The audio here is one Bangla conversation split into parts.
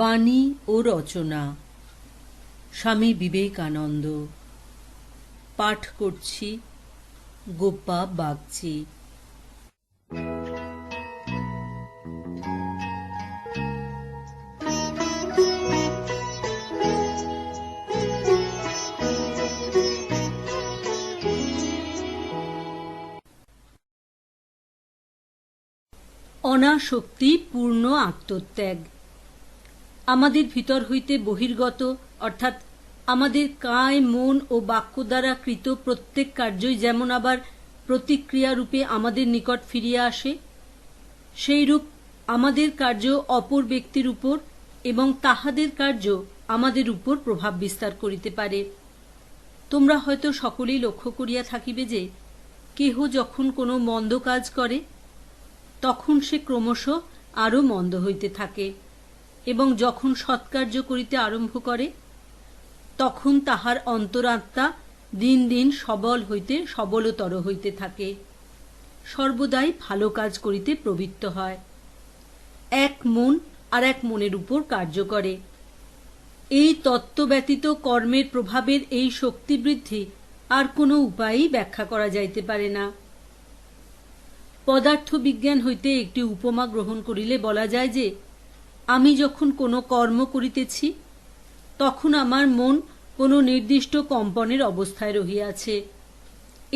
বাণী ও রচনা স্বামী বিবেকানন্দ। পাঠ করছি গোপা বাগচি। অনাসক্তি পূর্ণ আত্মত্যাগ। আমাদের ভিতর হইতে বহির্গত অর্থাৎ আমাদের কায়, মন ও বাক্য দ্বারা কৃত প্রত্যেক কার্যই যেমন আবার প্রতিক্রিয়া রূপে আমাদের নিকট ফিরিয়া আসে, সেইরূপ আমাদের কার্য অপর ব্যক্তির উপর এবং তাহাদের কার্য আমাদের উপর প্রভাব বিস্তার করিতে পারে। তোমরা হয়তো সকলেই লক্ষ্য করিয়া থাকিবে যে কেহ যখন কোনো মন্দ কাজ করে তখন সে ক্রমশ আরও মন্দ হইতে থাকে, এবং যখন সৎকার্য করিতে আরম্ভ করে তখন তাহার অন্তরাত্মা দিন দিন সবল হইতে সবলতর হইতে থাকে, সর্বদাই ভালো কাজ করিতে প্রবৃত্ত হয়। এক মন আর এক মনের উপর কার্য করে। এই তত্ত্ব ব্যতীত কর্মের প্রভাবের এই শক্তি বৃদ্ধি আর কোনো উপায়েই ব্যাখ্যা করা যাইতে পারে না। পদার্থ বিজ্ঞান হইতে একটি উপমা গ্রহণ করিলে বলা যায় যে আমি যখন কোনো কর্ম করিতেছি তখন আমার মন কোনো নির্দিষ্ট কম্পনের অবস্থায় রহিয়াছে।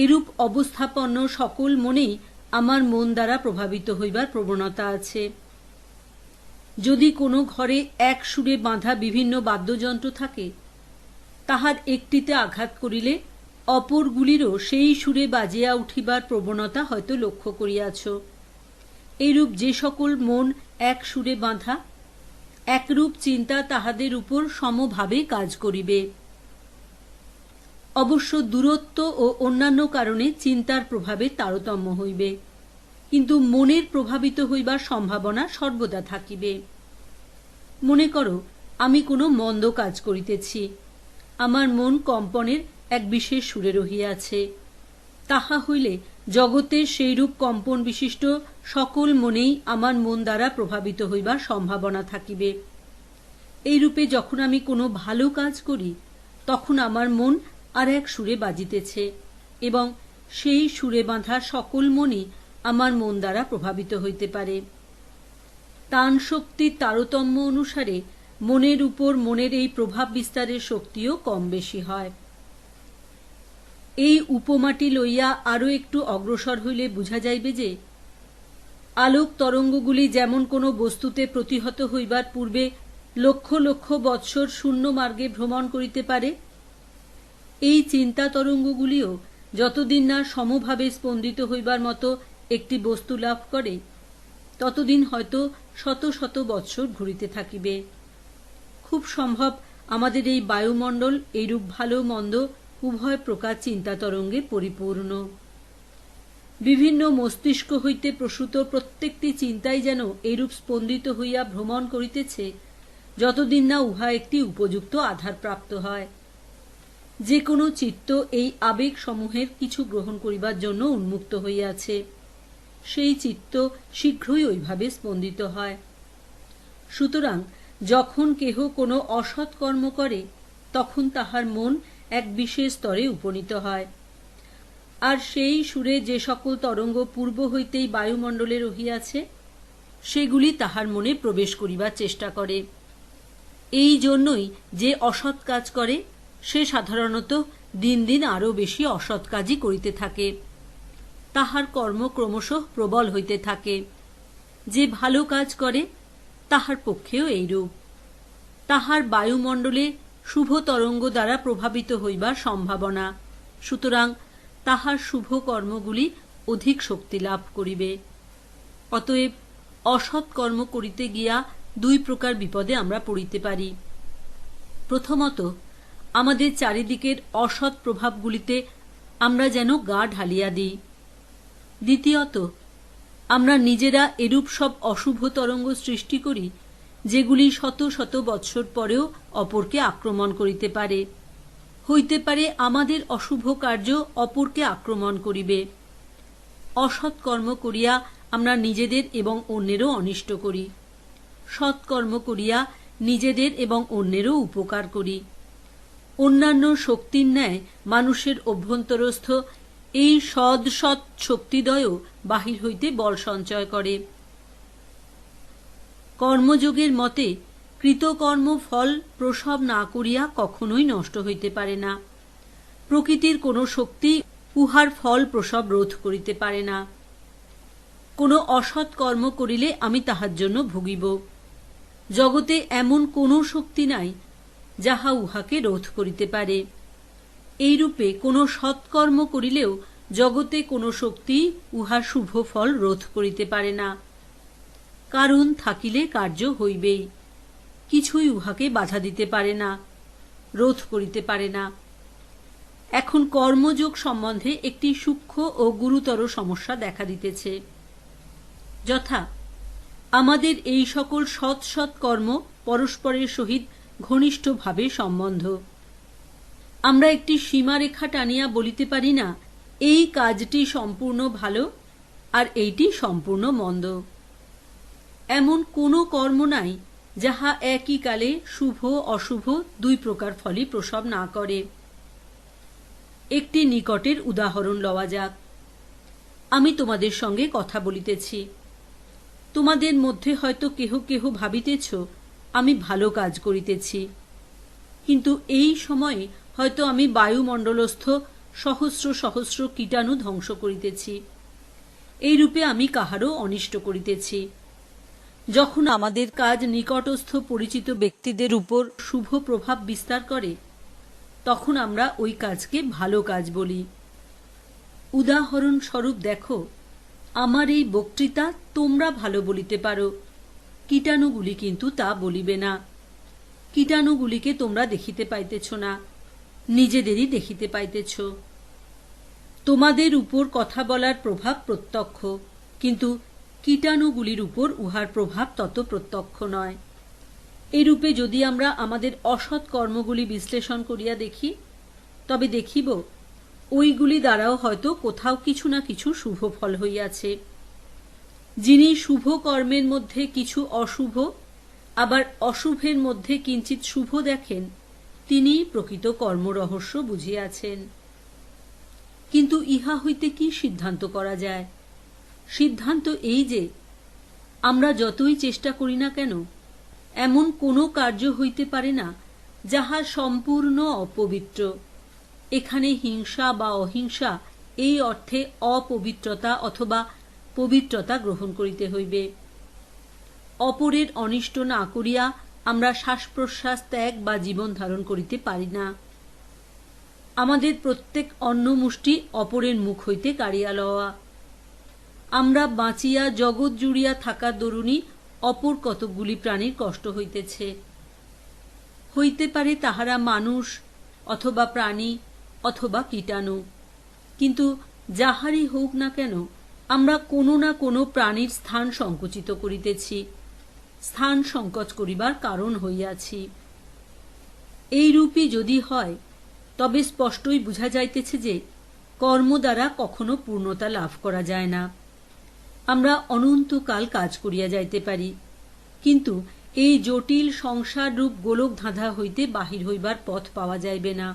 এরূপ অবস্থাপন্ন সকল মনেই আমার মন দ্বারা প্রভাবিত হইবার প্রবণতা আছে। যদি কোনো ঘরে এক সুরে বাঁধা বিভিন্ন বাদ্যযন্ত্র থাকে, তাহার একটিতে আঘাত করিলে অপরগুলিরও সেই সুরে বাজিয়া উঠিবার প্রবণতা হয়তো লক্ষ্য করিয়াছ। এইরূপ যে সকল মন এক সুরে বাঁধা, একরূপ চিন্তা তাহাদের উপর সমভাবে কাজ করিবে। অবশ্য দূরত্ব ও অন্যান্য কারণে চিন্তার প্রভাবে তারতম্য হইবে, কিন্তু মনের প্রভাবিত হইবার সম্ভাবনা সর্বদা থাকিবে। মনে করো আমি কোনো মন্দ কাজ করিতেছি, আমার মন কম্পনের এক বিশেষ সুরে রহিয়াছে। তাহা হইলে জগতের সেইরূপ কম্পন বিশিষ্ট সকল মনেই আমার মন দ্বারা প্রভাবিত হইবার সম্ভাবনা থাকিবে। এইরূপে যখন আমি কোনো ভালো কাজ করি তখন আমার মন আর এক সুরে বাজিতেছে, এবং সেই সুরে বাঁধা সকল মনই আমার মন দ্বারা প্রভাবিত হইতে পারে। তান শক্তির তারতম্য অনুসারে মনের উপর মনের এই প্রভাব বিস্তারের শক্তিও কম বেশি হয়। এই উপমাটি লইয়া আরও একটু অগ্রসর হইলে বুঝা যাইবে যে আলোক তরঙ্গগুলি যেমন কোনো বস্তুতে প্রতিহত হইবার পূর্বে লক্ষ লক্ষ বৎসর শূন্য মার্গে ভ্রমণ করিতে পারে, এই চিন্তা তরঙ্গগুলিও যতদিন না সমভাবে স্পন্দিত হইবার মতো একটি বস্তু লাভ করে ততদিন হয়তো শত শত বৎসর ঘুরিতে থাকিবে। খুব সম্ভব আমাদের এই বায়ুমণ্ডল এইরূপ ভালো মন্দ উভয় প্রকার চিন্তা তরঙ্গে পরিপূর্ণ। বিভিন্ন মস্তিষ্ক হইতে প্রসূত প্রত্যেকটি চিন্তাই যেন এইরূপ স্পন্দিত হইয়া ভ্রমণ করিতেছে যতদিন না উহা একটি উপযুক্ত আধার প্রাপ্ত হয়। যে কোনো চিত্ত এই আবেগ সমূহের কিছু গ্রহণ করিবার জন্য উন্মুক্ত হইয়াছে, সেই চিত্ত শীঘ্রই ওইভাবে স্পন্দিত হয়। সুতরাং যখন কেহ কোনো অসৎ কর্ম করে তখন তাহার মন এক বিশেষ স্তরে উপনীত হয়, আর সেই সুরে যে সকল তরঙ্গ পূর্ব হইতেই বায়ুমণ্ডলে রহিয়াছে সেগুলি তাহার মনে প্রবেশ করিবার চেষ্টা করে। এই জন্যই যে অসৎ কাজ করে সে সাধারণত দিন দিন আরও বেশি অসৎ কাজই করিতে থাকে। তাহার কর্ম ক্রমশ প্রবল হইতে থাকে। যে ভালো কাজ করে তাহার পক্ষেও এইরূপ। তাহার বায়ুমণ্ডলে শুভ তরঙ্গ দ্বারা প্রভাবিত হইবার সম্ভাবনা, সুতরাং তাহার শুভ কর্মগুলি অধিক শক্তি লাভ করিবে। অতএব অসৎ কর্ম করিতে গিয়া দুই প্রকার বিপদে আমরা পড়িতে পারি। প্রথমত, আমাদের চারিদিকের অসৎ প্রভাবগুলিতে আমরা যেন গা ঢালিয়া দিই। দ্বিতীয়ত, আমরা নিজেরা এরূপ সব অশুভ তরঙ্গ সৃষ্টি করি যেগুলি শত শত বৎসর পরেও অপরকে আক্রমণ করিতে পারে। হইতে পারে আমাদের অশুভ কার্য অপরকে আক্রমণ করিবে। অসৎ কর্ম করিয়া আমরা নিজেদের এবং অন্যেরও অনিষ্ট করি। সৎকর্ম করিয়া নিজেদের এবং অন্যেরও উপকার করি। অন্যান্য শক্তির ন্যায় মানুষের অভ্যন্তরস্থ এই সৎ শক্তিদ্বয়ও বাহির হইতে বল সঞ্চয় করে। কর্মযোগের মতে কৃতকর্ম ফল প্রসব না করিয়া কখনোই নষ্ট হইতে পারে না। প্রকৃতির কোন শক্তি উহার ফল প্রসব রোধ করিতে পারে না। কোন অসৎ কর্ম করিলে আমি তাহার জন্য ভুগিব। জগতে এমন কোন শক্তি নাই যাহা উহাকে রোধ করিতে পারে। এইরূপে কোন সৎকর্ম করিলেও জগতে কোন শক্তি উহার শুভ ফল রোধ করিতে পারে না। কারণ থাকিলে কার্য হইবেই, কিছুই উহাকে বাধা দিতে পারে না, রোধ করিতে পারে না। এখন কর্মযোগ সম্বন্ধে একটি সূক্ষ্ম ও গুরুতর সমস্যা দেখা দিতেছে, যথা আমাদের এই সকল সৎ সৎ কর্ম পরস্পরের সহিত ঘনিষ্ঠভাবে সম্বন্ধ। আমরা একটি সীমারেখা টানিয়া বলিতে পারি না এই কাজটি সম্পূর্ণ ভালো আর এইটি সম্পূর্ণ মন্দ। এমন কোনো কর্ম নাই যাহা একই কালে শুভ অশুভ দুই প্রকার ফলই প্রসব না করে। একটি নিকটের উদাহরণ লওয়া যাক। আমি তোমাদের সঙ্গে কথা বলিতেছি। তোমাদের মধ্যে হয়তো কেহ কেহ ভাবিতেছ আমি ভালো কাজ করিতেছি, কিন্তু এই সময়ে হয়তো আমি বায়ুমণ্ডলস্থ সহস্র সহস্র কীটাণু ধ্বংস করিতেছি। এইরূপে আমি কাহারও অনিষ্ট করিতেছি। যখন আমাদের কাজ নিকটস্থ পরিচিত ব্যক্তিদের উপর শুভ প্রভাব বিস্তার করে, তখন আমরা ওই কাজকে ভালো কাজ বলি। উদাহরণস্বরূপ দেখো, আমার এই বক্তৃতা তোমরা ভালো বলিতে পারো, কীটাণুগুলি কিন্তু তা বলিবে না। কীটাণুগুলিকে তোমরা দেখিতে পাইতেছ না, নিজেদেরই দেখিতে পাইতেছ। তোমাদের উপর কথা বলার প্রভাব প্রত্যক্ষ, কিন্তু কীটাণুগুলির উপর উহার প্রভাব তত প্রত্যক্ষ নয়। এরূপে যদি আমরা আমাদের অসৎ কর্মগুলি বিশ্লেষণ করিয়া দেখি, তবে দেখিব ওইগুলি দ্বারাও হয়তো কোথাও কিছু না কিছু শুভ ফল হইয়াছে। যিনি শুভ কর্মের মধ্যে কিছু অশুভ, আবার অশুভের মধ্যে কিঞ্চিৎ শুভ দেখেন, তিনি প্রকৃত কর্মরহস্য বুঝিয়াছেন। কিন্তু ইহা হইতে কি সিদ্ধান্ত করা যায়? সিদ্ধান্ত এই যে আমরা যতই চেষ্টা করি না কেন, এমন কোনো কার্য হইতে পারে না যাহা সম্পূর্ণ অপবিত্র। এখানে হিংসা বা অহিংসা এই অর্থে অপবিত্রতা অথবা পবিত্রতা গ্রহণ করিতে হইবে। অপরের অনিষ্ট না করিয়া আমরা শ্বাস প্রশ্বাস ত্যাগ বা জীবন ধারণ করিতে পারি না। আমাদের প্রত্যেক অন্ন মুষ্টি অপরের মুখ হইতে কাড়িয়া লওয়া। আমরা বাঁচিয়া জগৎ জুড়িয়া থাকার দরুনই অপর কতকগুলি প্রাণীর কষ্ট হইতেছে। হইতে পারে তাহারা মানুষ অথবা প্রাণী অথবা কীটাণু, কিন্তু যাহারই হোক না কেন, আমরা কোনো না কোনো প্রাণীর স্থান সংকুচিত করিতেছি, স্থান সংকোচ করিবার কারণ হইয়াছি। এইরূপই যদি হয়, তবে স্পষ্টই বুঝা যাইতেছে যে কর্ম দ্বারা কখনো পূর্ণতা লাভ করা যায় না। আমরা অনন্তকাল কাজ করিয়া যাইতে পারি, কিন্তু এই জটিল সংসার রূপ গোলক ধাঁধা হইতে বাহির হইবার পথ পাওয়া যাইবে না।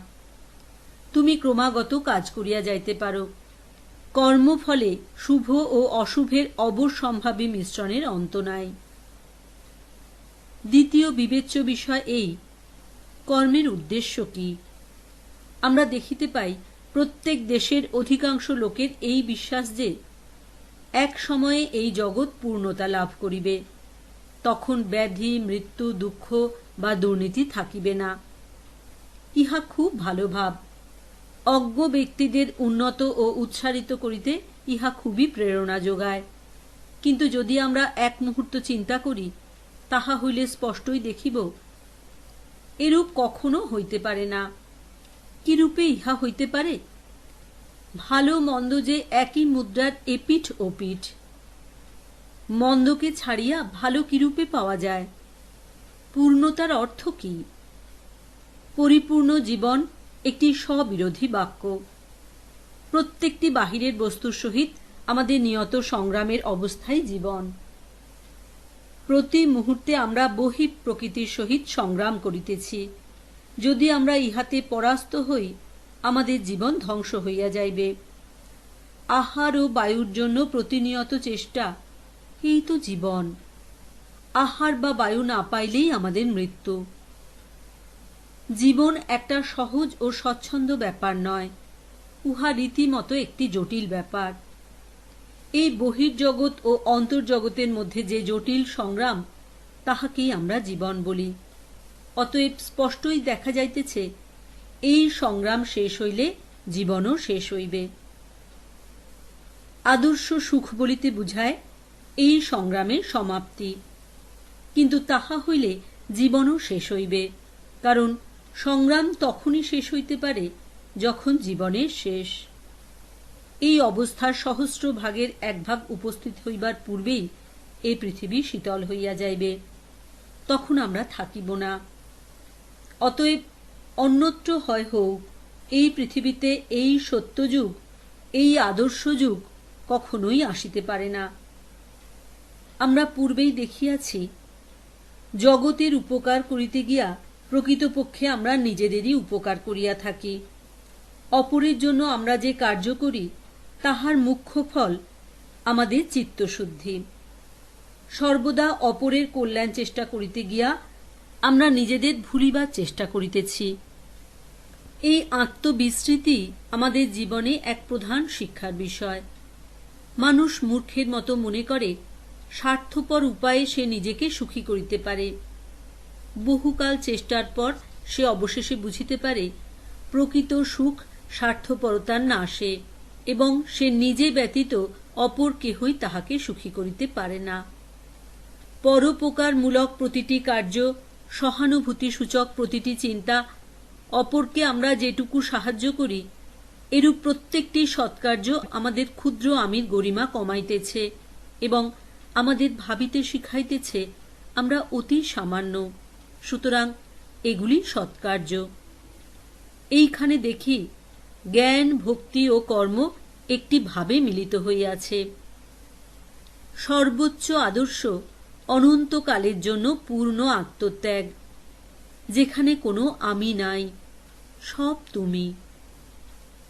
তুমি ক্রমাগত কাজ করিয়া যাইতে পারো, কর্মফলে শুভ ও অশুভের অবশ্যম্ভাবী মিশ্রণের অন্ত নাই। দ্বিতীয় বিবেচ্য বিষয় এই, কর্মের উদ্দেশ্য কি? আমরা দেখিতে পাই প্রত্যেক দেশের অধিকাংশ লোকের এই বিশ্বাস যে এক সময়ে এই জগৎ পূর্ণতা লাভ করিবে, তখন ব্যাধি মৃত্যু দুঃখ বা দুর্নীতি থাকিবে না। ইহা খুব ভালো ভাব। অজ্ঞ ব্যক্তিদের উন্নত ও উৎসারিত করিতে ইহা খুবই প্রেরণা যোগায়। কিন্তু যদি আমরা এক মুহূর্ত চিন্তা করি, তাহা হইলে স্পষ্টই দেখিব এরূপ কখনো হইতে পারে না। কিরূপে ইহা হইতে পারে? ভালো মন্দ যে একই মুদ্রার এপিঠ ওপিঠ। মন্দকে ছাড়িয়া ভালো কিরূপে পাওয়া যায়? পূর্ণতার অর্থ কি? পরিপূর্ণ জীবন একটি স্ববিরোধী বাক্য। প্রত্যেকটি বাহিরের বস্তুর সহিত আমাদের নিয়ত সংগ্রামের অবস্থাই জীবন। প্রতি মুহূর্তে আমরা বহি প্রকৃতির সহিত সংগ্রাম করিতেছি। যদি আমরা ইহাতে পরাস্ত হই, আমাদের জীবন ধ্বংস হইয়া যাইবে। আহার ও বায়ুর জন্য প্রতিনিয়ত চেষ্টা, এই তো জীবন। আহার বা বায়ু না পাইলেই আমাদের মৃত্যু। জীবন একটা সহজ ও স্বচ্ছন্দ ব্যাপার নয়, উহা রীতিমতো একটি জটিল ব্যাপার। এই বহির্জগৎ ও অন্তর্জগতের মধ্যে যে জটিল সংগ্রাম, তাহাকেই আমরা জীবন বলি। অতএব স্পষ্টই দেখা যাইতেছে, এই সংগ্রাম শেষ হইলে জীবনও শেষ হইবে। আদর্শ সুখ বলিতে বুঝায় এই সংগ্রামের সমাপ্তি, কিন্তু তাহা হইলে জীবনও শেষ হইবে, কারণ সংগ্রাম তখনই শেষ হইতে পারে যখন জীবনের শেষ। এই অবস্থার সহস্র ভাগের এক ভাগ উপস্থিত হইবার পূর্বেই এই পৃথিবী শীতল হইয়া যাইবে, তখন আমরা থাকিব না। অতএব অন্যত্র হয় হোক, এই পৃথিবীতে এই সত্যযুগ, এই আদর্শ যুগ কখনোই আসিতে পারে না। আমরা পূর্বেই দেখিয়াছি, জগতের উপকার করিতে গিয়া প্রকৃতপক্ষে আমরা নিজেদেরই উপকার করিয়া থাকি। অপরের জন্য আমরা যে কার্য করি, তাহার মুখ্য ফল আমাদের চিত্তশুদ্ধি। সর্বদা অপরের কল্যাণ চেষ্টা করিতে গিয়া আমরা নিজেদের ভুলিবার চেষ্টা করিতেছি। এই আত্মবিস্মৃতি আমাদের জীবনে এক প্রধান শিক্ষার বিষয়। মানুষ মূর্খের মতো মনে করে স্বার্থপর উপায়ে সে নিজেকে সুখী করিতে পারে। বহুকাল চেষ্টার পর সে অবশেষে বুঝিতে পারে, প্রকৃত সুখ স্বার্থপরতার নাশে, এবং সে নিজে ব্যতীত অপর কেহই তাহাকে সুখী করিতে পারে না। পরোপকারমূলক প্রতিটি কার্য, সহানুভূতি সূচক প্রতিটি চিন্তা, অপরকে আমরা যেটুকু সাহায্য করি, এরূপ প্রত্যেকটি সৎকার্য আমাদের ক্ষুদ্র আমির গরিমা কমাইতেছে এবং আমাদের ভাবিতে শিখাইতেছে আমরা অতি সামান্য, সুতরাং এগুলি সৎকার্য। এইখানে দেখি জ্ঞান, ভক্তি ও কর্ম একটি ভাবে মিলিত হইয়াছে। সর্বোচ্চ আদর্শ অনন্তকালের জন্য পূর্ণ আত্মত্যাগ, যেখানে কোনো আমি নাই, সব তুমি।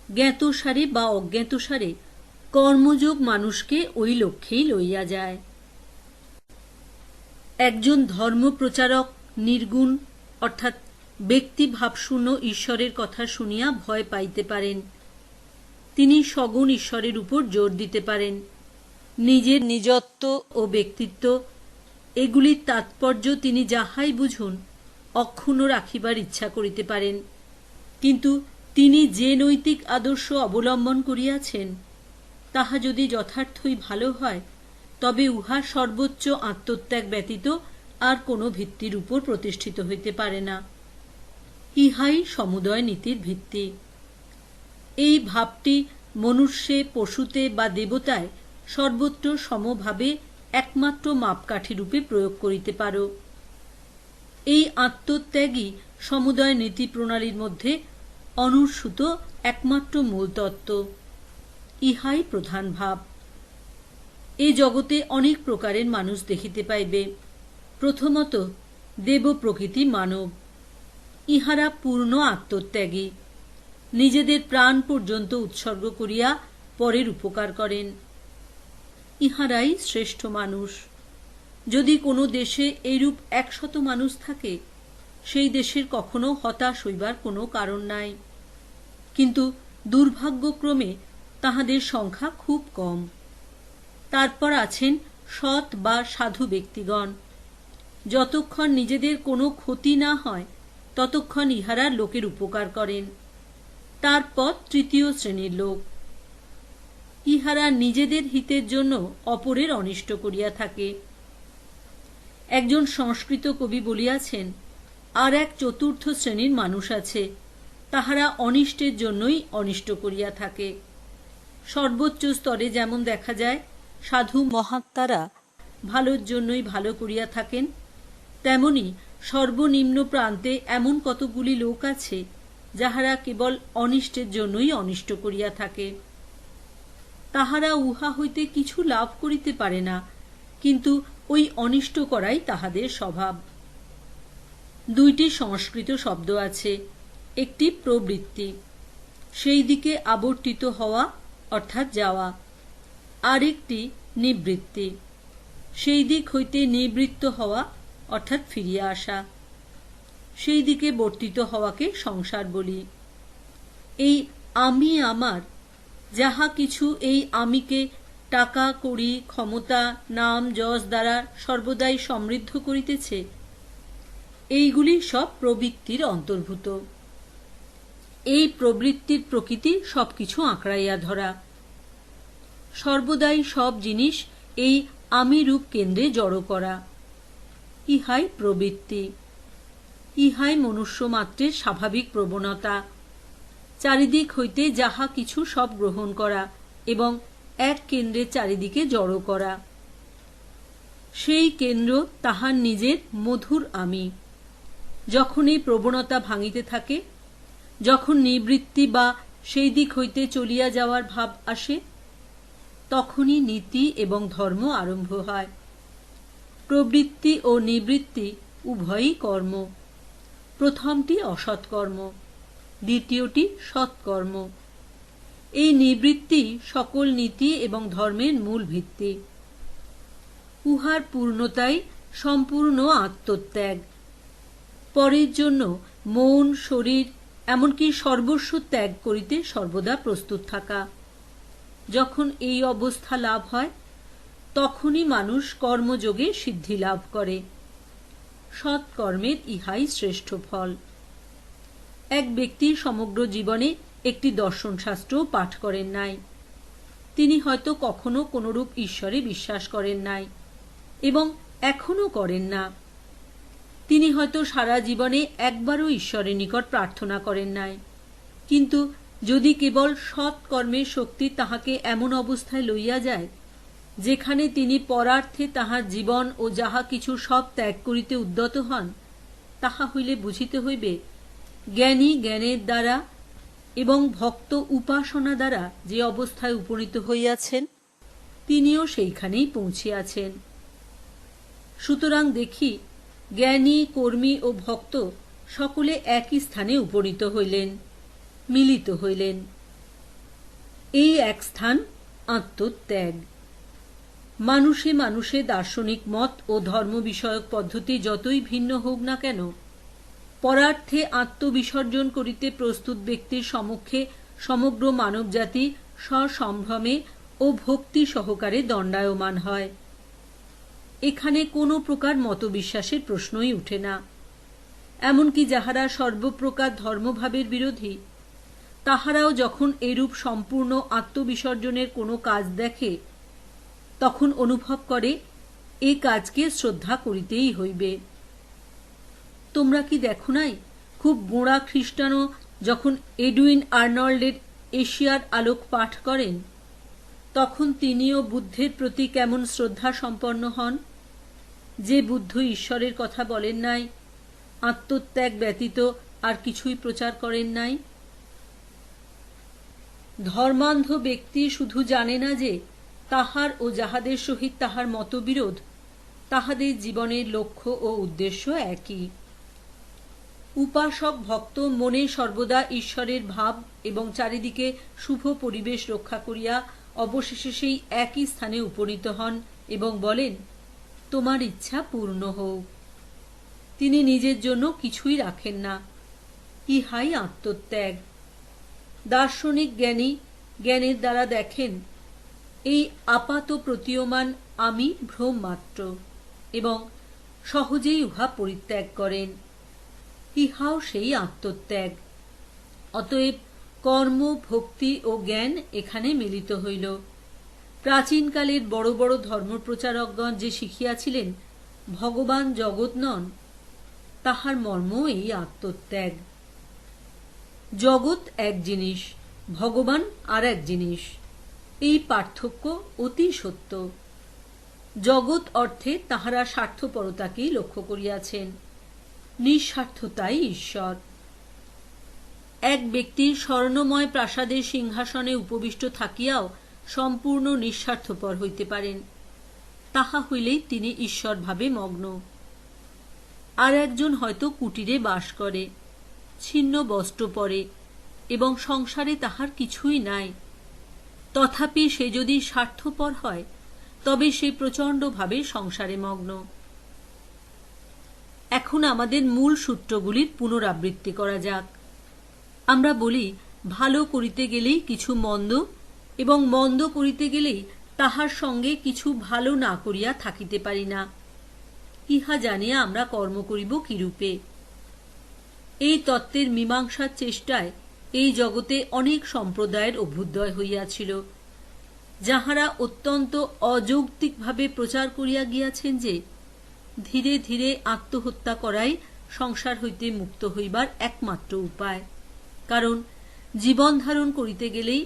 জ্ঞাতসারে বা অজ্ঞাতসারে কর্মযোগ মানুষকে ওই লক্ষ্যেই লইয়া যায়। একজন ধর্মপ্রচারক নির্গুণ অর্থাৎ ব্যক্তিভাবশূন্য ঈশ্বরের কথা শুনিয়া ভয় পাইতে পারেন। তিনি সগুণ ঈশ্বরের উপর জোর দিতে পারেন। নিজের নিজত্ব ও ব্যক্তিত্ব, এগুলির তাৎপর্য তিনি যাহাই বুঝুন অক্ষুণ্ণ রাখিবার ইচ্ছা করিতে পারেন, কিন্তু তিনি যে নৈতিক আদর্শ অবলম্বন করিয়াছেন, তাহা যদি যথার্থই ভালো হয়, তবে উহা সর্বোচ্চ আত্মত্যাগ ব্যতীত আর কোনো ভিত্তির উপর প্রতিষ্ঠিত হইতে পারে না। ইহাই সমুদয় নীতির ভিত্তি। এই ভাবটি মনুষ্যে, পশুতে বা দেবতায় সর্বত্র সমভাবে একমাত্র মাপকাঠি রূপে প্রয়োগ করিতে পারো। এই আত্মত্যাগই সমুদয় নীতি প্রণালীর মধ্যে অনুস্যূত একমাত্র মূল তত্ত্ব। ইহাই প্রধান ভাব। এ জগতে অনেক প্রকারের মানুষ দেখিতে পাইবে। প্রথমত দেব প্রকৃতি মানব। ইহারা পূর্ণ আত্মত্যাগী, নিজেদের প্রাণ পর্যন্ত উৎসর্গ করিয়া পরের উপকার করেন। ইহারাই শ্রেষ্ঠ মানুষ। যদি কোনো দেশে এইরূপ 100 মানুষ থাকে, সেই দেশের কখনো হতাশ হইবার কোনো কারণ নাই, কিন্তু দুর্ভাগ্যক্রমে তাহাদের সংখ্যা খুব কম। তারপর আছেন সৎ বা সাধু ব্যক্তিগণ। যতক্ষণ নিজেদের কোনো ক্ষতি না হয়, ততক্ষণ ইহারা লোকের উপকার করেন। তারপর তৃতীয় শ্রেণীর লোক। ইহারা নিজেদের হিতের জন্য অপরের অনিষ্ট করিয়া থাকে। একজন সংস্কৃত কবি বলিয়াছেন, আর এক চতুর্থ শ্রেণীর মানুষ আছে, তাহারা অনিষ্টের জন্যই অনিষ্ট করিয়া থাকে। সর্বোচ্চ স্তরে যেমন দেখা যায় সাধু মহাত্মারা ভালোর জন্যই ভালো করিয়া থাকেন, তেমনি সর্বনিম্ন প্রান্তে এমন কতগুলি লোক আছে যাহারা কেবল অনিষ্টের জন্যই অনিষ্ট করিয়া থাকে। তাহারা উহা হইতে কিছু লাভ করিতে পারে না, কিন্তু ওই অনিষ্ট করাই তাহাদের স্বভাব। দুইটি সংস্কৃত শব্দ আছে, একটি প্রবৃত্তি, সেই দিকে আবর্তিত হওয়া অর্থাৎ যাওয়া, আর একটি নিবৃত্তি, সেই দিক হইতে নিবৃত্ত হওয়া অর্থাৎ ফিরিয়া আসা। সেই দিকে বর্তিত হওয়াকে সংসার বলি। এই আমি আমার, যাহা কিছু এই আমিকে টাকা কড়ি ক্ষমতা নাম যশ দ্বারা সর্বদাই সমৃদ্ধ করিতেছে, এইগুলি সব প্রবৃত্তির অন্তর্ভূত। এই প্রবৃত্তির প্রকৃতি সবকিছু আঁকড়াইয়া ধরা। সর্বদাই সব জিনিস এই আমি রূপ কেন্দ্রে জড়ো করা, ইহাই প্রবৃত্তি। ইহাই মনুষ্য মাত্রের স্বাভাবিক প্রবণতা। চারিদিক হইতে যাহা কিছু সব গ্রহণ করা এবং এক কেন্দ্রের চারিদিকে জড়ো করা। সেই কেন্দ্র তাহার নিজের মধুর আমি। যখন এই প্রবণতা ভাঙিতে থাকে, যখন নিবৃত্তি বা সেই দিক হইতে চলিয়া যাওয়ার ভাব আসে, তখনই নীতি এবং ধর্ম আরম্ভ হয়। প্রবৃত্তি ও নিবৃত্তি উভয়ই কর্ম। প্রথমটি অসৎকর্ম, দ্বিতীয়টি সৎকর্ম। এই নিবৃত্তি সকল নীতি এবং ধর্মের মূল ভিত্তি। উহার পূর্ণতাই সম্পূর্ণ আত্মত্যাগ। পরের জন্য মন শরীর এমনকি সর্বস্ব ত্যাগ করিতে সর্বদা প্রস্তুত থাকা। যখন এই অবস্থা লাভ হয়, তখনই মানুষ কর্মযোগে সিদ্ধি লাভ করে। সৎকর্মের ইহাই শ্রেষ্ঠ ফল। এক ব্যক্তি সমগ্র জীবনে একটি দর্শনশাস্ত্র পাঠ করেন নাই। তিনি হয়তো কখনো কোনরূপ ঈশ্বরে বিশ্বাস করেন নাই এবং এখনো করেন না। তিনি হয়তো সারা জীবনে একবারও ঈশ্বরের নিকট প্রার্থনা করেন নাই। কিন্তু যদি কেবল সৎ কর্মের শক্তি তাহাকে এমন অবস্থায় লইয়া যায় যেখানে তিনি পরার্থে তাহার জীবন ও যাহা কিছু সব ত্যাগ করিতে উদ্যত হন, তাহা হইলে বুঝিতে হইবে জ্ঞানী জ্ঞানের দ্বারা এবং ভক্ত উপাসনা দ্বারা যে অবস্থায় উপনীত হইয়াছেন, তিনিও সেইখানেই পৌঁছিয়াছেন। সুতরাং দেখি, জ্ঞানী কর্মী ও ভক্ত সকলে একই স্থানে উপনীত হইলেন, মিলিত হইলেন। এই এক স্থান আত্মত্যাগ। মানুষে মানুষে দার্শনিক মত ও ধর্ম বিষয়ক পদ্ধতি যতই ভিন্ন হোক না কেন, পরার্থে আত্মবিসর্জন করিতে প্রস্তুত ব্যক্তির সম্মুখে সমগ্র মানবজাতি সসম্ভ্রমে ও ভক্তি সহকারে দণ্ডায়মান হয়। এখানে কোনো প্রকার মতবিশ্বাসের প্রশ্নই উঠে না। এমনকি যাহারা সর্বপ্রকার ধর্মভাবের বিরোধী, তাহারাও যখন এরূপ সম্পূর্ণ আত্মবিসর্জনের কোনো কাজ দেখে, তখন অনুভব করে এই কাজকে শ্রদ্ধা করিতেই হইবে। তোমরা কি দেখো নাই, খুব গোঁড়া খ্রিস্টানও যখন এডুইন আর্নল্ডের এশিয়ার আলোক পাঠ করেন, তখন তিনিও বুদ্ধের প্রতি কেমন শ্রদ্ধা সম্পন্ন হন। যে বুদ্ধ ঈশ্বরের কথা বলেন নাই, আত্মত্যাগ ব্যতীত আর কিছুই প্রচার করেন নাই। ধর্মান্ধ ব্যক্তি শুধু জানে না যে তাহার ও যাহাদের সহিত তাহার মতবিরোধ, তাহাদের জীবনের লক্ষ্য ও উদ্দেশ্য একই। উপাসক ভক্ত মনে সর্বদা ঈশ্বরের ভাব এবং চারিদিকে শুভ পরিবেশ রক্ষা করিয়া অবশেষে সেই একই স্থানে উপনীত হন এবং বলেন, তোমার ইচ্ছা পূর্ণ হোক। তিনি নিজের জন্য কিছুই রাখেন না। ইহাই আত্মত্যাগ। দার্শনিক জ্ঞানী জ্ঞানের দ্বারা দেখেন এই আপাত প্রতীয়মান আমি ভ্রম মাত্র এবং সহজেই উহা পরিত্যাগ করেন। ইহাও সেই আত্মত্যাগ। অতএব কর্ম ভক্তি ও জ্ঞান এখানে মিলিত হইল। প্রাচীনকালের বড় বড় ধর্মপ্রচারকগণ যে শিখিয়াছিলেন ভগবান জগৎ নন, তাহার মর্ম এই আত্মত্যাগ। জগৎ এক জিনিস, ভগবান আর এক জিনিস, এই পার্থক্য অতি সত্য। জগৎ অর্থে তাহারা স্বার্থপরতাকেই লক্ষ্য করিয়াছেন, নিঃস্বার্থতাই ঈশ্বর। এক ব্যক্তির স্বর্ণময় প্রাসাদের সিংহাসনে উপবিষ্ট থাকিয়াও সম্পূর্ণ নিঃস্বার্থপর হইতে পারেন, তাহা হইলেই তিনি ঈশ্বর ভাবে মগ্ন। আর একজন হয়তো কুটিরে বাস করে, ছিন্ন বস্ত্র পরে এবং সংসারে তাহার কিছুই নাই, তথাপি সে যদি স্বার্থপর হয় তবে সে প্রচণ্ডভাবে সংসারে মগ্ন। এখন আমাদের মূল সূত্রগুলির পুনরাবৃত্তি করা যাক। আমরা বলি, ভালো করিতে গেলেই কিছু মন্দ, এবং মন্দ করিতে গেলেই তাহার সঙ্গে কিছু ভালো না করিয়া থাকিতে পারি না। ইহা জানিয়া আমরা কর্ম করিব কিরূপে? এই তত্ত্বের মীমাংসার চেষ্টায় এই জগতে অনেক সম্প্রদায়ের অভ্যুদয় হইয়াছিল, যাহারা অত্যন্ত অযৌক্তিকভাবে প্রচার করিয়া গিয়াছেন যে ধীরে ধীরে আত্মহত্যা করাই সংসার হইতে মুক্ত হইবার একমাত্র উপায়। কারণ জীবন ধারণ করিতে গেলেই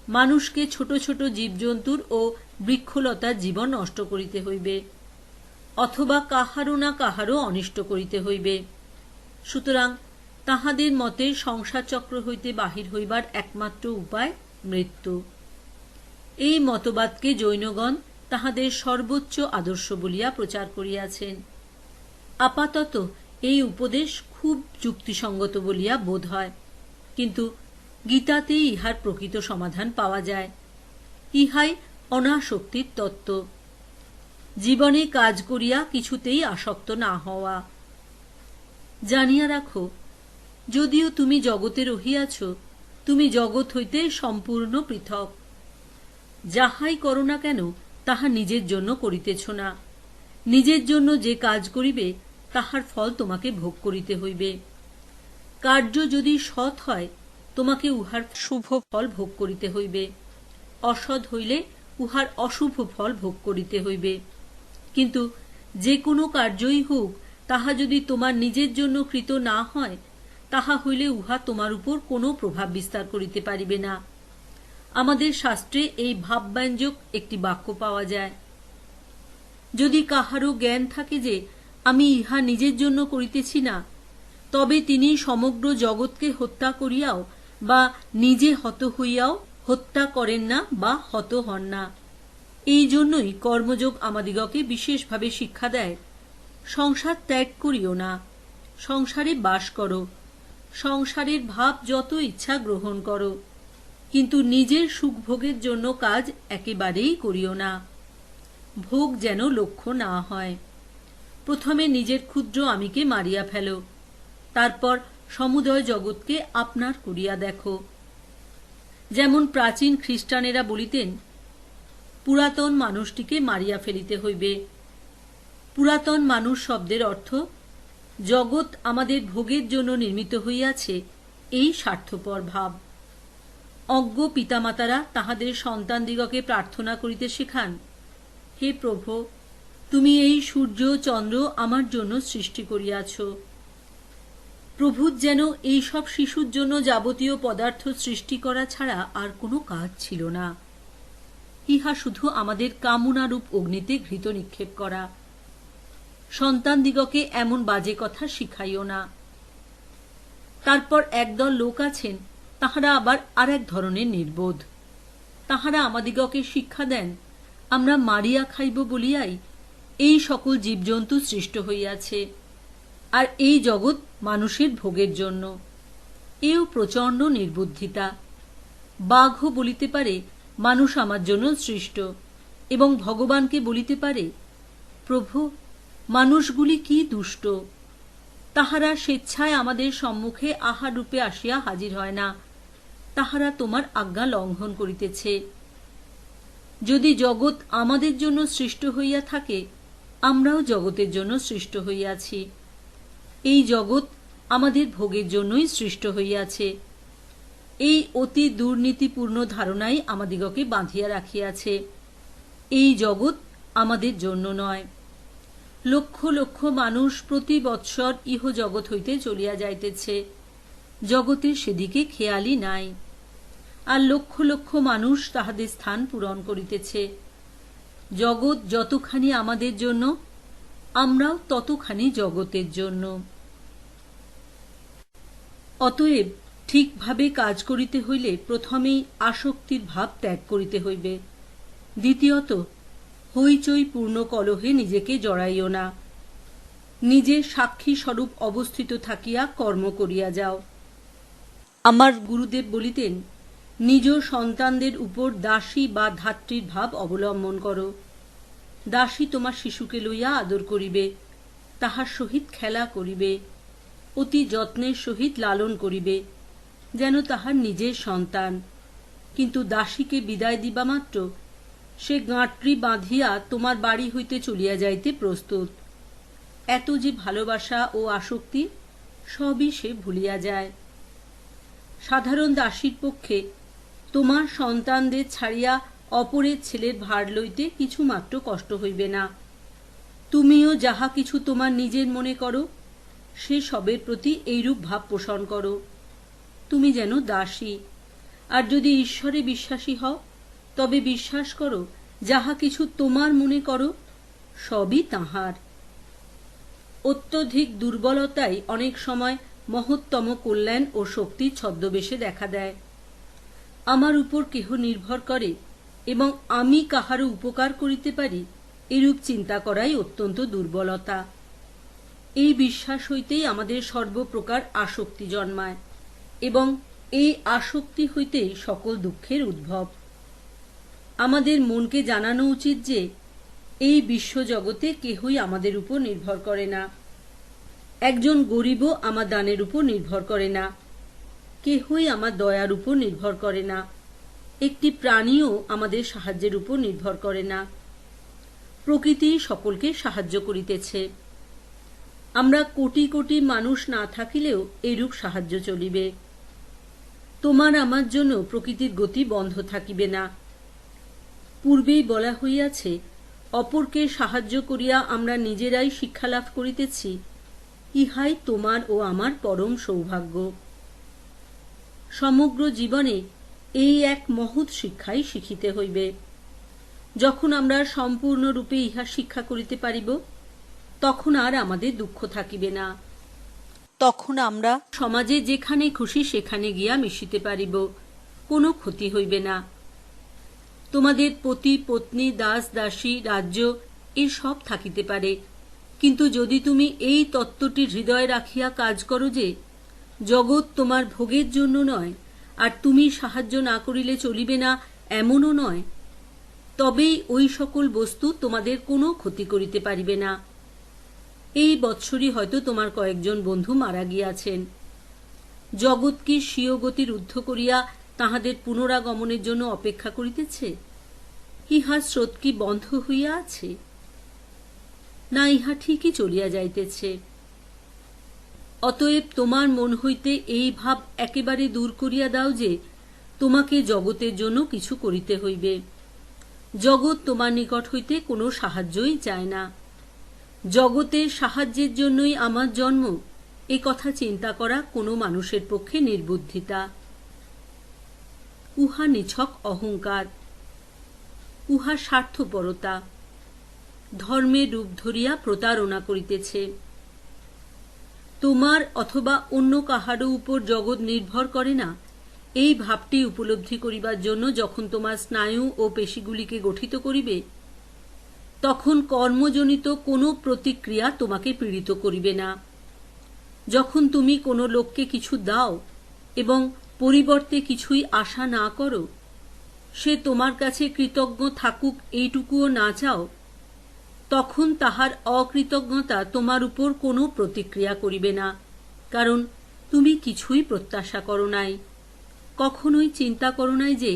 মানুষকে ছোট ছোট জীবজন্তুর ও বৃক্ষলতার জীবন নষ্ট করিতে হইবে, অথবা কাহারও না কাহারও অনিষ্ট করিতে হইবে। সুতরাং তাহাদের মতে সংসার চক্র হইতে বাহির হইবার একমাত্র উপায় মৃত্যু। এই মতবাদকে জৈনগণ তাহাদের সর্বোচ্চ আদর্শ বলিয়া প্রচার করিয়াছেন। আপাতত এই উপদেশ খুব যুক্তিসঙ্গত বলিয়া বোধ হয়, কিন্তু গীতাতেই ইহার প্রকৃত সমাধান পাওয়া যায়। ইহাই অনাসক্তির তত্ত্ব। জীবনে কাজ করিয়া কিছুতেই আসক্ত না হওয়া। জানিয়া রাখো, যদিও তুমি জগতে রহিয়াছ, তুমি জগৎ হইতে সম্পূর্ণ পৃথক। যাহাই করো না কেন তাহা নিজের জন্য করিতেছ না। নিজের জন্য যে কাজ করিবে তাহার ফল তোমাকে ভোগ করিতে হইবে। কার্য যদি সৎ হয় তোমাকে উহার শুভ ফল ভোগ করিতে হইবে, অসৎ হইলে উহার অশুভ ফল ভোগ করিতে হইবে। কিন্তু যে কোনো কার্যই হোক, তাহা যদি তোমার নিজের জন্য কৃত না হয়, তাহা হইলে উহা তোমার উপর কোনো প্রভাব বিস্তার করিতে পারিবে না। আমাদের শাস্ত্রে এই ভাবব্যঞ্জক একটি বাক্য পাওয়া যায়। যদি কাহারও জ্ঞান থাকে যে আমি ইহা নিজের জন্য করিতেছি না, তবে তিনি সমগ্র জগৎকে হত্যা করিয়াও বা নিজে হত হইয়াও হত্যা করেন না বা হত হন না। এই জন্যই কর্মযোগ আমাদিগকে বিশেষভাবে শিক্ষা দেয়, সংসার ত্যাগ করিও না, সংসারে বাস করো, সংসারের ভাব যত ইচ্ছা গ্রহণ করো, কিন্তু নিজের সুখ ভোগের জন্য কাজ একেবারেই করিও না। ভোগ যেন লক্ষ্য না হয়। প্রথমে নিজের ক্ষুদ্র আমিকে মারিয়া ফেলো, তারপর সমুদয় জগৎকে আপনার করিয়া দেখো। যেমন প্রাচীন খ্রিস্টানেরা বলিতেন, পুরাতন মানুষটিকে মারিয়া ফেলিতে হইবে। পুরাতন মানুষ শব্দের অর্থ জগৎ আমাদের ভোগের জন্য নির্মিত হইয়াছে, এই স্বার্থপর ভাব। অজ্ঞ পিতামাতারা তাহাদের সন্তানদিগকে প্রার্থনা করিতে শেখান, হে প্রভু, তুমি এই সূর্য চন্দ্র আমার জন্য সৃষ্টি করিয়াছ। প্রভুর যেন এই সব শিশুর জন্য যাবতীয় পদার্থ সৃষ্টি করা ছাড়া আর কোনো কাজ ছিল না। ইহা শুধু আমাদের কামনারূপ অগ্নিতে ঘৃত নিক্ষেপ করা। সন্তানদিগকে এমন বাজে কথা শিখাইও না। তারপর একদল লোক আছেন, তাহারা আবার আর এক ধরনের নির্বোধ। তাহারা আমাদিগকে শিক্ষা দেন, আমরা মারিয়া খাইব বলিয়াই এই সকল জীবজন্তু সৃষ্ট হইয়াছে, আর এই জগৎ মানুষের ভোগের জন্য। এও প্রচণ্ড নির্বুদ্ধিতা। বাঘও বলিতে পারে মানুষ আমার জন্য সৃষ্ট, এবং ভগবানকে বলিতে পারে, প্রভু, মানুষগুলি কি দুষ্ট। তাহারা স্বেচ্ছায় আমাদের সম্মুখে আহার রূপে আসিয়া হাজির হয় না, তাহারা তোমার আজ্ঞা লঙ্ঘন করিতেছে। যদি জগৎ আমাদের জন্য সৃষ্ট হইয়া থাকে, আমরাও জগতের জন্য সৃষ্ট হইয়াছি। এই জগৎ আমাদের ভোগের জন্যই সৃষ্ট হইয়াছে। এই অতি দুর্নীতিপূর্ণ ধারণাই আমাদিগকে বাঁধিয়া রাখিয়াছে। এই জগৎ আমাদের জন্য নয়। লক্ষ লক্ষ মানুষ প্রতি বৎসর ইহ জগৎ হইতে চলিয়া যাইতেছে, জগতের সেদিকে খেয়ালই নাই। আর লক্ষ লক্ষ মানুষ তাহাদের স্থান পূরণ করিতেছে। জগৎ যতখানি আমাদের জন্য, আমরাও ততখানি জগতের জন্য। অতএব ঠিকভাবে কাজ করিতে হইলে প্রথমেই আসক্তির ভাব ত্যাগ করিতে হইবে। দ্বিতীয়ত, হইচই পূর্ণ কলহে নিজেকে জড়াইও না। নিজে সাক্ষী স্বরূপ অবস্থিত থাকিয়া কর্ম করিয়া যাও। আমার গুরুদেব বলিতেন, নিজ সন্তানদের উপর দাসী বা ধাত্রীর ভাব অবলম্বন করো। দাসী তোমার শিশুকে লইয়া আদর করিবে, তাহার সহিত খেলা করিবে, অতি যত্নের সহিত লালন করিবে, যেন তাহার নিজের সন্তান। কিন্তু দাসীকে বিদায় দিবা মাত্র সে গাঁটরি বাঁধিয়া তোমার বাড়ি হইতে চলিয়া যাইতে প্রস্তুত। এত যে ভালোবাসা ও আসক্তি, সবই সে ভুলিয়া যায়। সাধারণ দাসীর পক্ষে তোমার সন্তানদের ছাড়িয়া অপরের ছেলের ভার লইতে কিছুমাত্র কষ্ট হইবে না। তুমিও যাহা কিছু তোমার নিজের মনে করো, সে সবের প্রতি এইরূপ ভাব পোষণ করো। তুমি যেন দাসী। আর যদি ঈশ্বরে বিশ্বাসী হও, তবে বিশ্বাস করো যাহা কিছু তোমার মনে করো, সবই তাঁহার। অত্যধিক দুর্বলতাই অনেক সময় মহত্তম কল্যাণ ও শক্তির ছদ্মবেশে দেখা দেয়। আমার উপর কেহ নির্ভর করে এবং আমি কাহারও উপকার করিতে পারি, এরূপ চিন্তা করাই অত্যন্ত দুর্বলতা। এই বিশ্বাস হইতেই আমাদের সর্বপ্রকার আসক্তি জন্মায় এবং এই আসক্তি হইতেই সকল দুঃখের উদ্ভব। আমাদের মনকে জানানো উচিত যে এই বিশ্বজগতে কেহই আমাদের উপর নির্ভর করে না। একজন গরিবও আমার দানের উপর নির্ভর করে না, কেহই আমার দয়ার উপর নির্ভর করে না, একটি প্রাণীও আমাদের সাহায্যের উপর নির্ভর করে না। প্রকৃতি সকলকে সাহায্য করিতেছে। আমরা কোটি কোটি মানুষ না থাকিলেও এইরূপ সাহায্য চলিবে। তোমার আমার জন্য প্রকৃতির গতি বন্ধ থাকিবে না। পূর্বেই বলা হইয়াছে, অপরকে সাহায্য করিয়া আমরা নিজেরাই শিক্ষালাভ করিতেছি, ইহাই তোমার ও আমার পরম সৌভাগ্য। সমগ্র জীবনে এই এক মহৎ শিক্ষাই শিখিতে হইবে। যখন আমরা সম্পূর্ণরূপে ইহা শিক্ষা করিতে পারিব, তখন আর আমাদের দুঃখ থাকিবে না। তখন আমরা সমাজে যেখানে খুশি সেখানে গিয়া মিশিতে পারিব, কোনো ক্ষতি হইবে না। তোমাদের পতি পত্নী, দাস দাসী, রাজ্য এসব থাকিতে পারে, কিন্তু যদি তুমি এই তত্ত্বটি হৃদয়ে রাখিয়া কাজ করো যে জগৎ তোমার ভোগের জন্য নয়, আর তুমি সাহায্য না করিলে চলিবে না এমনও নয়, তবেই ওই সকল বস্তু তোমাদের কোনো ক্ষতি করিতে পারিবে না। এই বৎসরই হয়তো তোমার কয়েকজন বন্ধু মারা গিয়াছেন। জগৎ কি স্বীয় গতির ঊর্ধ্ব করিয়া তাহাদের পুনরাগমনের জন্য অপেক্ষা করিতেছে? ইহা স্রোত কি বন্ধ হইয়া আছে? না, ইহা ঠিকই চলিয়া যাইতেছে। অতএব তোমার মন হইতে এই ভাব একেবারে দূর করিয়া দাও যে তোমাকে জগতের জন্য কিছু করিতে হইবে। জগৎ তোমার নিকট হইতে কোনো সাহায্যই চায় না। জগতের সাহায্যের জন্যই আমার জন্ম, এ কথা চিন্তা করা কোনো মানুষের পক্ষে নির্বুদ্ধিতা। উহা নিছক অহংকার, উহা স্বার্থপরতা, ধর্মের রূপ ধরিয়া প্রতারণা করিতেছে। তোমার অথবা অন্য কাহারও উপর জগৎ নির্ভর করে না, এই ভাবটি উপলব্ধি করিবার জন্য যখন তোমার স্নায়ু ও পেশিগুলিকে গঠিত করিবে, তখন কর্মজনিত কোনো প্রতিক্রিয়া তোমাকে পীড়িত করিবে না। যখন তুমি কোনো লোককে কিছু দাও এবং পরিবর্তে কিছুই আশা না করো, সে তোমার কাছে কৃতজ্ঞ থাকুক এইটুকুও না চাও, তখন তাহার অকৃতজ্ঞতা তোমার উপর কোনো প্রতিক্রিয়া করিবে না, কারণ তুমি কিছুই প্রত্যাশা করো নাই, কখনোই চিন্তা করো নাই যে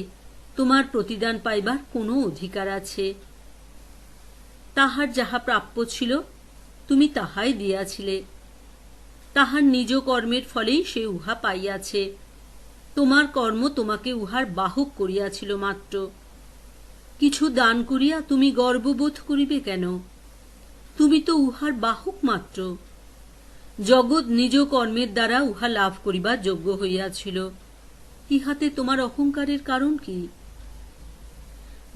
তোমার প্রতিদান পাইবার কোনো অধিকার আছে। তাহার যাহা প্রাপ্য ছিল তুমি তাহাই দিয়াছিলে। তাহার নিজ কর্মের ফলেই সে উহা পাইয়াছে। তোমার কর্ম তোমাকে উহার বাহক করিয়াছিল মাত্র। কিছু দান করিয়া তুমি গর্ববোধ করিবে কেন? তুমি তো উহার বাহক মাত্র। জগৎ নিজ কর্মের দ্বারা উহা লাভ করিবার যোগ্য হইয়াছিল। ইহাতে তোমার অহংকারের কারণ কি?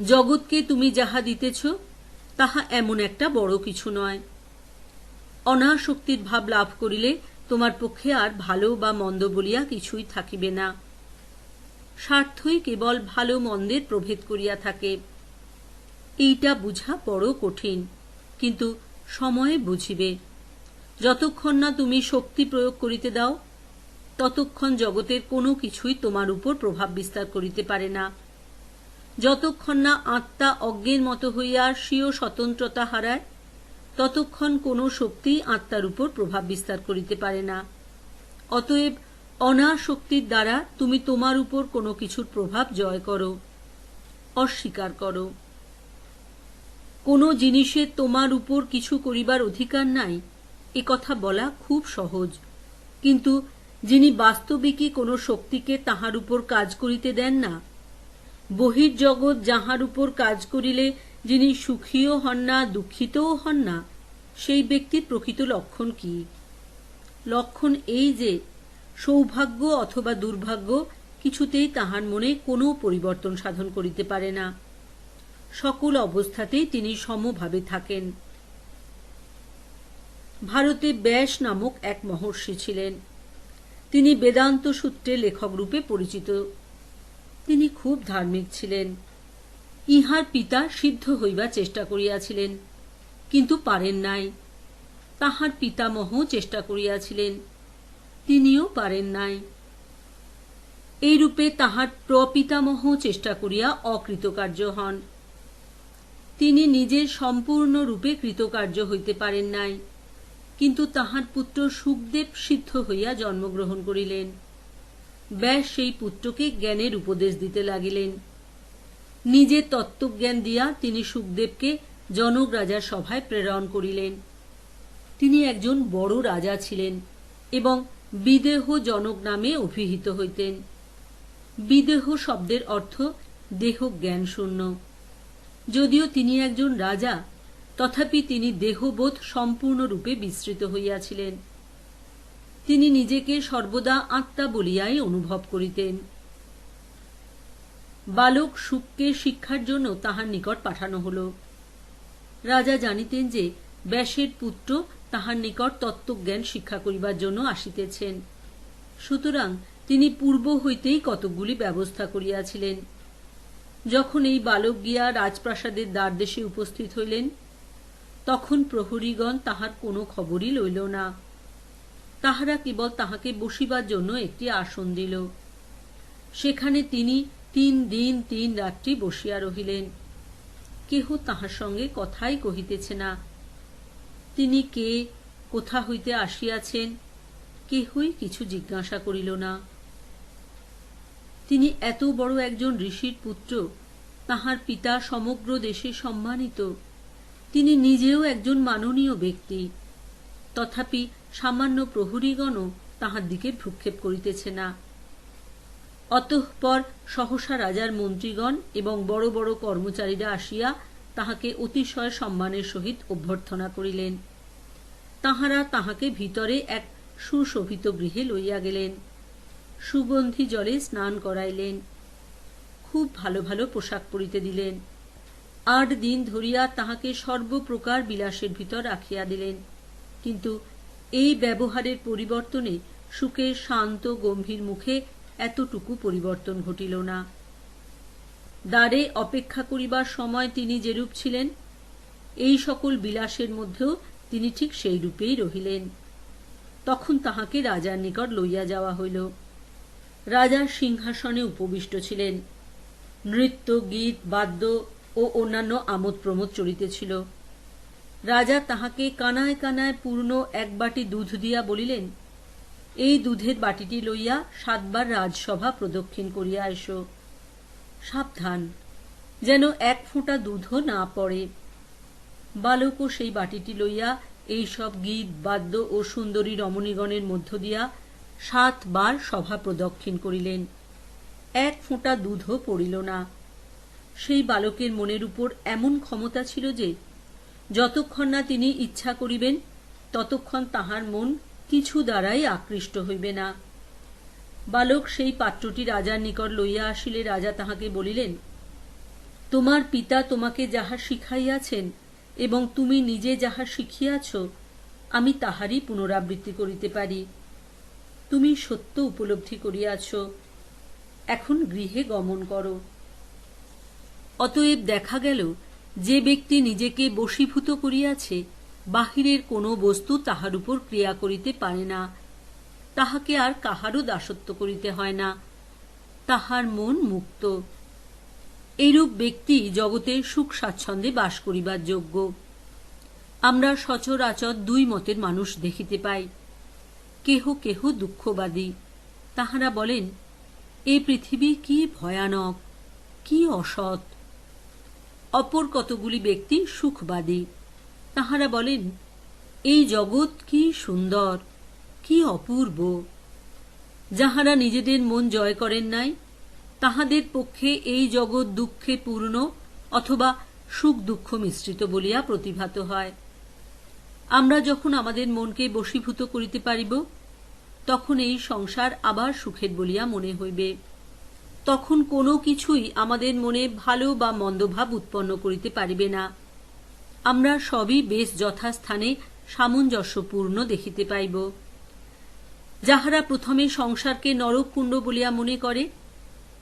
জগৎকে তুমি যাহা দিতেছ তাহা এমন একটা বড় কিছু নয়। অনাসক্তির ভাব লাভ করিলে তোমার পক্ষে আর ভালো বা মন্দ বলিয়া কিছুই থাকিবে না। স্বার্থই কেবল ভালো মন্দের প্রভেদ করিয়া থাকে। এইটা বুঝা বড় কঠিন, কিন্তু সময়ে বুঝিবে। যতক্ষণ না তুমি শক্তি প্রয়োগ করিতে দাও, ততক্ষণ জগতের কোনো কিছুই তোমার উপর প্রভাব বিস্তার করিতে পারে না। যতক্ষণ না আত্মা অজ্ঞের মতো হইয়া স্বীয় স্বতন্ত্রতা হারায়, ততক্ষণ কোনো শক্তি আত্মার উপর প্রভাব বিস্তার করিতে পারে না। অতএব অনাসক্তির দ্বারা তুমি তোমার উপর কোনো কিছুর প্রভাব জয় করো, অস্বীকার করো। কোনো জিনিসে তোমার উপর কিছু করিবার অধিকার নাই, এ কথা বলা খুব সহজ, কিন্তু যিনি বাস্তবিকই কোনো শক্তিকে তাহার উপর কাজ করিতে দেন না, বহির্জগৎ যাহার উপর কাজ করিলে যিনি সুখীও হন না, দুঃখিতও হন না, সেই ব্যক্তির প্রকৃত লক্ষণ কি? লক্ষণ এই যে সৌভাগ্য অথবা দুর্ভাগ্য কিছুতেই তাহার মনে কোনো পরিবর্তন সাধন করিতে পারে না। সকল অবস্থাতেই তিনি সমভাবে থাকেন। ভারতে ব্যাস নামক এক মহর্ষি ছিলেন। তিনি বেদান্ত সূত্রে লেখক রূপে পরিচিত। তিনি খুব ধার্মিক ছিলেন। ইহার পিতা সিদ্ধ হইবার চেষ্টা করিয়াছিলেন, কিন্তু পারেন নাই। তাহার পিতামহ চেষ্টা করিয়াছিলেন, তিনিও পারেন নাই। এইরূপে তাহার প্রপিতামহ চেষ্টা করিয়া অকৃতকার্য হন। তিনি নিজে সম্পূর্ণরূপে কৃতকার্য হইতে পারেন নাই, কিন্তু তাহার পুত্র সুখদেব সিদ্ধ হইয়া জন্মগ্রহণ করিলেন। ব্যাস সেই পুত্রকে জ্ঞানের উপদেশ দিতে লাগিলেন। নিজে তত্ত্বজ্ঞান দিয়া তিনি সুখদেবকে জনক রাজার সভায় প্রেরণ করিলেন। তিনি একজন বড় রাজা ছিলেন এবং বিদেহ জনক নামে অভিহিত হইতেন। বিদেহ শব্দের অর্থ দেহ জ্ঞান শূন্য। যদিও তিনি একজন রাজা, তথাপি তিনি দেহবোধ সম্পূর্ণরূপে বিস্মৃত হইয়াছিলেন। তিনি নিজেকে সর্বদা আত্মা বলিয়াই অনুভব করিতেন। বালক সুখকে শিক্ষার জন্য তাহার নিকট পাঠানো হল। রাজা জানিতেন যে ব্যাসের পুত্র তাহার নিকট তত্ত্বজ্ঞান শিক্ষা করিবার জন্য আসিতেছেন, সুতরাং তিনি পূর্ব হইতেই কতকগুলি ব্যবস্থা করিয়াছিলেন। যখন এই বালক গিয়া রাজপ্রাসাদের দ্বারদেশে উপস্থিত হইলেন, তখন প্রহরীগণ তাহার কোনো খবরই লইল না। তাহারা কেবল তাহাকে বসিবার জন্য একটি আসন দিল। সেখানে তিনি 3 দিন 3 রাত্রি বসিয়া রহিলেন। কেহ তাহার সঙ্গে কথাই কহিতেছে না। তিনি কে, কোথা হইতে আসিয়াছেন, কেহই কিছু জিজ্ঞাসা করিল না। তিনি এত বড় একজন ঋষির পুত্র, তাহার পিতা সমগ্র দেশে সম্মানিত, তিনি নিজেও একজন মাননীয় ব্যক্তি, তথাপি সামান্য প্রহরীগণও তাহার দিকে ভ্রুক্ষেপ করিতেছে না। অতঃপর সহসা রাজার মন্ত্রীগণ এবং বড় বড় কর্মচারীরা আসিয়া তাহাকে অতিশয় সম্মানের সহিত অভ্যর্থনা করিলেন। তাহারা তাহাকে ভিতরে এক সুশোভিত গৃহে লইয়া গেলেন। সুগন্ধি জলে স্নান করাইলেন, খুব ভালো ভালো পোশাক পরিতে দিলেন। 8 দিন ধরিয়া তাহাকে সর্বপ্রকার বিলাসের ভিতর রাখিয়া দিলেন, কিন্তু এই ব্যবহারের পরিবর্তনে সুখের শান্ত গম্ভীর মুখে এতটুকু পরিবর্তন ঘটিল না। দ্বারে অপেক্ষা করিবার সময় তিনি যেরূপ ছিলেন, এই সকল বিলাসের মধ্যেও তিনি ঠিক সেই রূপেই রহিলেন। তখন তাহাকে রাজার নিকট লইয়া যাওয়া হইল। রাজার সিংহাসনে উপবিষ্ট ছিলেন। নৃত্য, গীত, বাদ্য ও অন্যান্য আমোদ প্রমোদ চলিতেছিল। রাজা তাহাকে কানায় কানায় পূর্ণ 1 বাটি দুধ দিয়া বলিলেন, এই দুধের বাটিটি লইয়া 7 বার রাজসভা প্রদক্ষিণ করিয়া এসো। সাবধান, যেন 1 ফোঁটা দুধও না পড়ে। বালকও সেই বাটিটি লইয়া এই সব গীত, বাদ্য ও সুন্দরী রমণীগণের মধ্য দিয়া 7 বার সভা প্রদক্ষিণ করিলেন। 1 ফোঁটা দুধও পড়িল না। সেই বালকের মনের উপর এমন ক্ষমতা ছিল যে যতক্ষণ না তিনি ইচ্ছা করিবেন, ততক্ষণ তাহার মন কিছু দ্বারাই আকৃষ্ট হইবে না। বালক সেই পাত্রটি রাজার নিকট লইয়া আসিলে রাজা তাহাকে বলিলেন, তোমার পিতা তোমাকে যাহা শিখাইয়াছেন এবং তুমি নিজে যাহা শিখিয়াছ, আমি তাহারই পুনরাবৃত্তি করিতে পারি। তুমি সত্য উপলব্ধি করিয়াছ, এখন গৃহে গমন করো। অতএব দেখা গেল যে ব্যক্তি নিজেকে বশীভূত করিয়াছে, বাহিরের কোনো বস্তু তাহার উপর ক্রিয়া করিতে পারে না, তাহাকে আর কাহারও দাসত্ব করিতে হয় না, তাহার মন মুক্ত। এইরূপ ব্যক্তি জগতে সুখ স্বাচ্ছন্দ্যে বাস করিবার যোগ্য। আমরা সচরাচর দুই মতের মানুষ দেখিতে পাই। কেহ কেহ দুঃখবাদী, তাহারা বলেন, এই পৃথিবী কি ভয়ানক, কি অসৎ। অপর কতগুলি ব্যক্তি সুখবাদী, তাহারা বলেন, এই জগৎ কি সুন্দর, কি অপূর্ব। যাহারা নিজেদের মন জয় করেন নাই, তাহাদের পক্ষে এই জগৎ দুঃখে পূর্ণ অথবা সুখ দুঃখ মিশ্রিত বলিয়া প্রতিভাত হয়। আমরা যখন আমাদের মনকে বশীভূত করিতে পারিব, তখন এই সংসার আবার সুখের বলিয়া মনে হইবে। তখন কোনো কিছুই আমাদের মনে ভালো বা মন্দভাব উৎপন্ন করিতে পারিবে না। আমরা সবই বেশ যথাস্থানে সামঞ্জস্যপূর্ণ দেখিতে পাইব। যাহারা প্রথমে সংসারকে নরককুণ্ড বলিয়া মনে করে,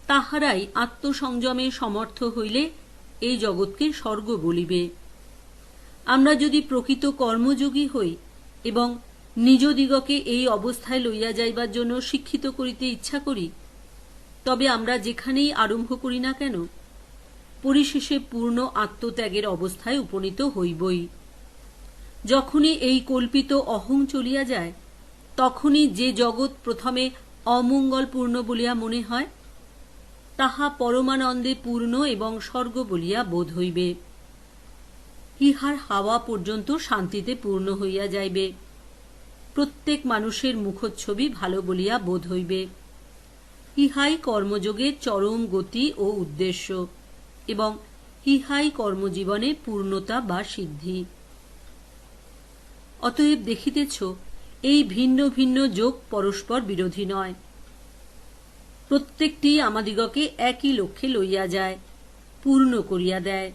তাহারাই আত্মসংযমে সমর্থ হইলে এই জগৎকে স্বর্গ বলিবে। আমরা যদি প্রকৃত কর্মযোগী হই এবং নিজদিগকে এই অবস্থায় লইয়া যাইবার জন্য শিক্ষিত করিতে ইচ্ছা করি, তবে আমরা যেখানেই আরম্ভ করি না কেন, পরিশেষে পূর্ণ আত্মত্যাগের অবস্থায় উপনীত হইবই। যখনই এই কল্পিত অহং চলিয়া যায়, তখনই যে জগৎ প্রথমে অমঙ্গলপূর্ণ বলিয়া মনে হয়, তাহা পরমানন্দে পূর্ণ এবং স্বর্গ বলিয়া বোধ হইবে। ইহার হাওয়া পর্যন্ত শান্তিতে পূর্ণ হইয়া যাইবে। প্রত্যেক মানুষের মুখচ্ছবি ভালো বলিয়া বোধ হইবে। ইহাই কর্মযোগের চরম গতি ও উদ্দেশ্য, এবং ইহাই কর্মজীবনে পূর্ণতা বা সিদ্ধি। অতএব দেখিতেছ, এই ভিন্ন ভিন্ন যোগ পরস্পর বিরোধী নয়। প্রত্যেকটি আমাদিগকে একই লক্ষ্যে লইয়া যায়, পূর্ণ করিয়া দেয়।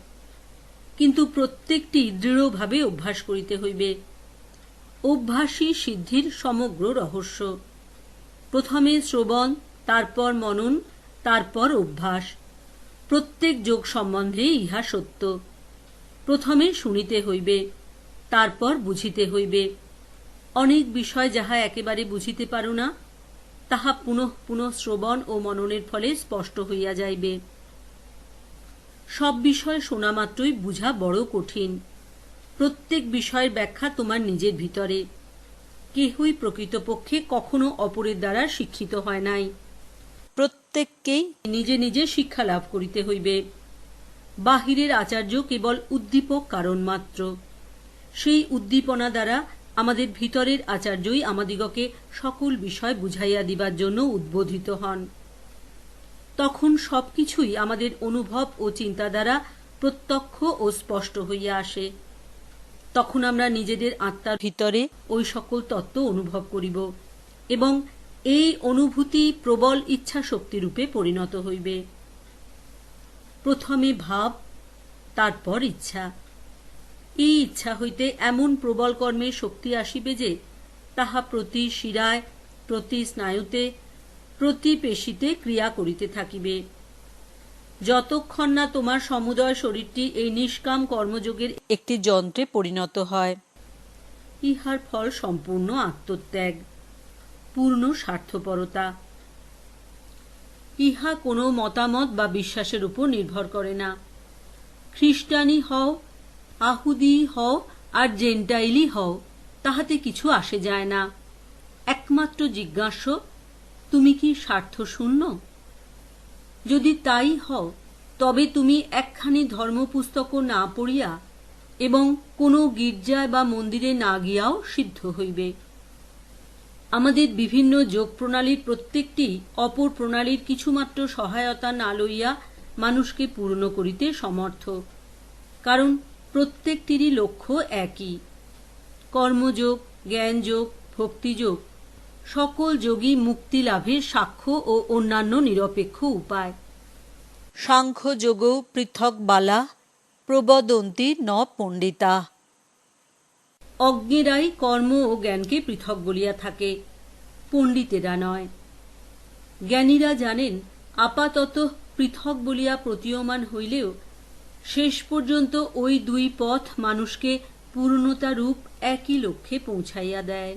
কিন্তু প্রত্যেকটি দৃঢ়ভাবে অভ্যাস করিতে হইবে। অভ্যাসই সিদ্ধির সমগ্র রহস্য। প্রথমে শ্রবণ, তারপর মনন, তারপর অভ্যাস। প্রত্যেক যোগ সম্বন্ধে ইহা সত্য। প্রথমে শুনিতে হইবে, তারপর বুঝিতে হইবে। অনেক বিষয় যাহা একেবারে বুঝিতে পারো না, তাহা পুনঃ পুনঃ শ্রবণ ও মননের ফলে স্পষ্ট হইয়া যাইবে। সব বিষয় শোনা মাত্রই বুঝা বড় কঠিন। প্রত্যেক বিষয়ের ব্যাখ্যা তোমার নিজের ভিতরে। কেহই প্রকৃতপক্ষে কখনো অপরের দ্বারা শিক্ষিত হয় নাই। প্রত্যেককেই নিজে নিজে শিক্ষা লাভ করিতে হইবে। বাহিরের আচার্য কেবল উদ্দীপক কারণ মাত্র। সেই উদ্দীপনা দ্বারা আমাদের ভিতরের আচার্যই আমাদিগকে সকল বিষয় বুঝাইয়া দিবার জন্য উদ্বোধিত হন। তখন সবকিছুই আমাদের অনুভব ও চিন্তা দ্বারা প্রত্যক্ষ ও স্পষ্ট হইয়া আসে। তখন আমরা নিজেদের আত্মার ভিতরে ওই সকল তত্ত্ব অনুভব করিব, এবং এই অনুভূতি প্রবল ইচ্ছা শক্তি রূপে পরিণত হইবে। প্রথমে ভাব, তারপর ইচ্ছা। এই ইচ্ছা হইতে এমন প্রবল কর্মের শক্তি আসিবে যে তাহা প্রতি শিরায়, প্রতি স্নায়ুতে, প্রতি পেশিতে ক্রিয়া করিতে থাকিবে। যতক্ষণ না তোমার সমুদয় শরীরটি এই নিষ্কাম কর্মযোগের একটি যন্ত্রে পরিণত হয়। ইহার ফল সম্পূর্ণ আত্মত্যাগ, পূর্ণ স্বার্থপরতা। ইহা কোনো মতামত বা বিশ্বাসের উপর নির্ভর করে না। খ্রিস্টানি হও, আহুদি হও আর জেন্টাইলি হও, তাহাতে কিছু আসে যায় না। একমাত্র জিজ্ঞাস্য, তুমি কি স্বার্থশূন্য? যদি তাই হও, তবে তুমি একখানি ধর্মপুস্তকও না পড়িয়া এবং কোনো গির্জায় বা মন্দিরে না গিয়াও সিদ্ধ হইবে। আমাদের বিভিন্ন যোগ প্রণালীর প্রত্যেকটি অপর প্রণালীর কিছুমাত্র সহায়তা না লইয়া মানুষকে পূর্ণ করিতে সমর্থ, কারণ প্রত্যেকটিরই লক্ষ্য একই। কর্মযোগ, জ্ঞানযোগ, ভক্তিযোগ সকল যোগই মুক্তি লাভের সাক্ষ্য ও অন্যান্য নিরপেক্ষ উপায়। সাংখ্যযোগ পৃথক বালা প্রবদন্তি ন পণ্ডিতা। অজ্ঞেরাই কর্ম ও জ্ঞানকে পৃথক বলিয়া থাকে, পণ্ডিতেরা নয়। জ্ঞানীরা জানেন, আপাতত পৃথক বলিয়া প্রতীয়মান হইলেও শেষ পর্যন্ত ওই দুই পথ মানুষকে পূর্ণতা রূপ একই লক্ষ্যে পৌঁছাইয়া দেয়।